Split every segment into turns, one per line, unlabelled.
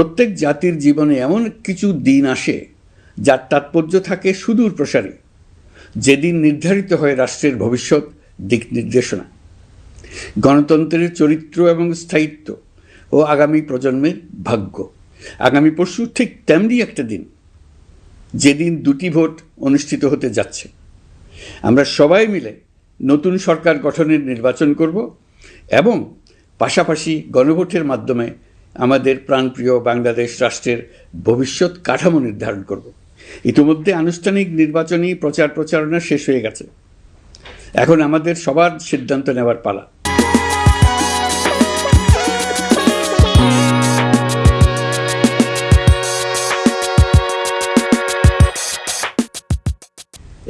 প্রত্যেক জাতির জীবনে এমন কিছু দিন আসে যার তাৎপর্য থাকে সুদূর প্রসারী, যেদিন নির্ধারিত হয় রাষ্ট্রের ভবিষ্যৎ দিক নির্দেশনা, গণতন্ত্রের চরিত্র এবং স্থায়িত্ব ও আগামী প্রজন্মের ভাগ্য। আগামী পরশু ঠিক তেমনি একটা দিন, যেদিন দুটি ভোট অনুষ্ঠিত হতে যাচ্ছে। আমরা সবাই মিলে নতুন সরকার গঠনের নির্বাচন করব এবং পাশাপাশি গণভোটের মাধ্যমে আমাদের প্রাণপ্রিয় বাংলাদেশ রাষ্ট্রের ভবিষ্যৎ কাঠামো নির্ধারণ করব। ইতিমধ্যে আনুষ্ঠানিক নির্বাচনী প্রচার প্রচারণা শেষ হয়ে গেছে। এখন আমাদের সবার সিদ্ধান্ত নেওয়ার পালা।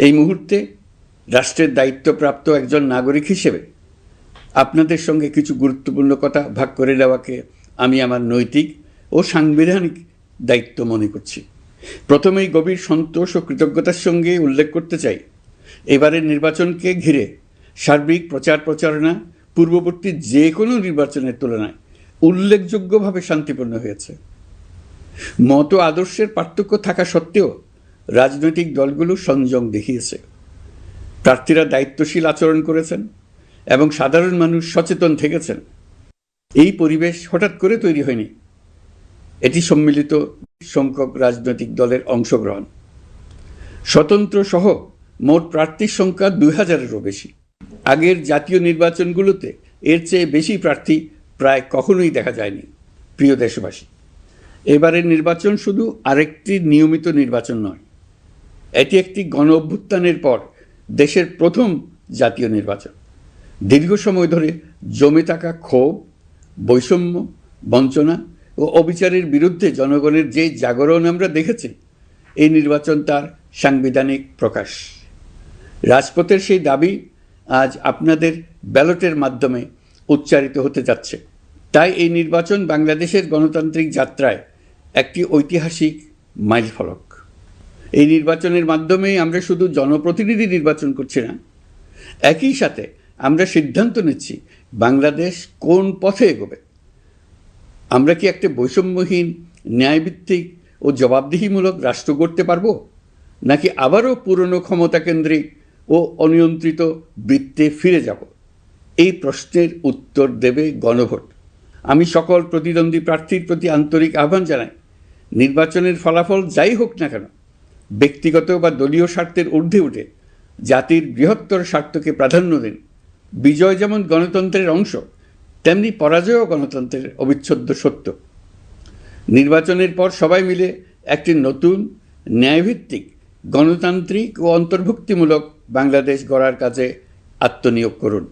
এই মুহূর্তে রাষ্ট্রের দায়িত্বপ্রাপ্ত একজন নাগরিক হিসেবে আপনাদের সঙ্গে কিছু গুরুত্বপূর্ণ কথা ভাগ করে নেওয়াকে আমি আমার নৈতিক ও সাংবিধানিক দায়িত্ব মনে করছি। প্রথমেই গভীর সন্তোষ ও কৃতজ্ঞতার সঙ্গে উল্লেখ করতে চাই, এবারের নির্বাচনকে ঘিরে সার্বিক প্রচার প্রচারণা পূর্ববর্তী যে কোনো নির্বাচনের তুলনায় উল্লেখযোগ্যভাবে শান্তিপূর্ণ হয়েছে। মত আদর্শের পার্থক্য থাকা সত্ত্বেও রাজনৈতিক দলগুলো সংযম দেখিয়েছে, প্রার্থীরা দায়িত্বশীল আচরণ করেছেন এবং সাধারণ মানুষ সচেতন থেকেছেন। এই পরিবেশ হঠাৎ করে তৈরি হয়নি, এটি সম্মিলিত সংখ্যক রাজনৈতিক দলের অংশগ্রহণ। স্বতন্ত্র সহ মোট প্রার্থীর সংখ্যা 2000-এরও বেশি। আগের জাতীয় নির্বাচনগুলোতে এর চেয়ে বেশি প্রার্থী প্রায় কখনোই দেখা যায়নি। প্রিয় দেশবাসী, এবারের নির্বাচন শুধু আরেকটি নিয়মিত নির্বাচন নয়, এটি একটি গণ অভ্যুত্থানের পর দেশের প্রথম জাতীয় নির্বাচন। দীর্ঘ সময় ধরে জমে থাকা ক্ষোভ, বৈষম্য, বঞ্চনা ও অবিচারের বিরুদ্ধে জনগণের যে জাগরণ আমরা দেখেছি, এই নির্বাচন তার সাংবিধানিক প্রকাশ। রাজপথের সেই দাবি আজ আপনাদের ব্যালটের মাধ্যমে উচ্চারিত হতে যাচ্ছে। তাই এই নির্বাচন বাংলাদেশের গণতান্ত্রিক যাত্রায় একটি ঐতিহাসিক মাইলফলক। এই নির্বাচনের মাধ্যমেই আমরা শুধু জনপ্রতিনিধি নির্বাচন করছি না, একই সাথে আমরা সিদ্ধান্ত নিচ্ছি বাংলাদেশ কোন পথে এগোবে। আমরা কি একটা বৈষম্যহীন, ন্যায়ভিত্তিক ও জবাবদিহিমূলক রাষ্ট্র গড়তে পারব, নাকি আবারও পুরনো ক্ষমতাকেন্দ্রিক ও অনিয়ন্ত্রিত বৃত্তে ফিরে যাব? এই প্রশ্নের উত্তর দেবে গণভোট। আমি সকল প্রতিদ্বন্দ্বী প্রার্থীর প্রতি আন্তরিক আহ্বান জানাই, নির্বাচনের ফলাফল যাই হোক না কেন, ব্যক্তিগত বা দলীয় স্বার্থের ঊর্ধ্বে উঠে জাতির বৃহত্তর স্বার্থকে প্রাধান্য দিন। বিজয় যেমন গণতন্ত্রের অংশ, তেমনি পরাজয়ও গণতন্ত্রের অবিচ্ছেদ্য সত্য। নির্বাচনের পর সবাই মিলে একটি নতুন, ন্যায়ভিত্তিক, গণতান্ত্রিক ও অন্তর্ভুক্তিমূলক বাংলাদেশ গড়ার কাজে আত্মনিয়োগ করুন।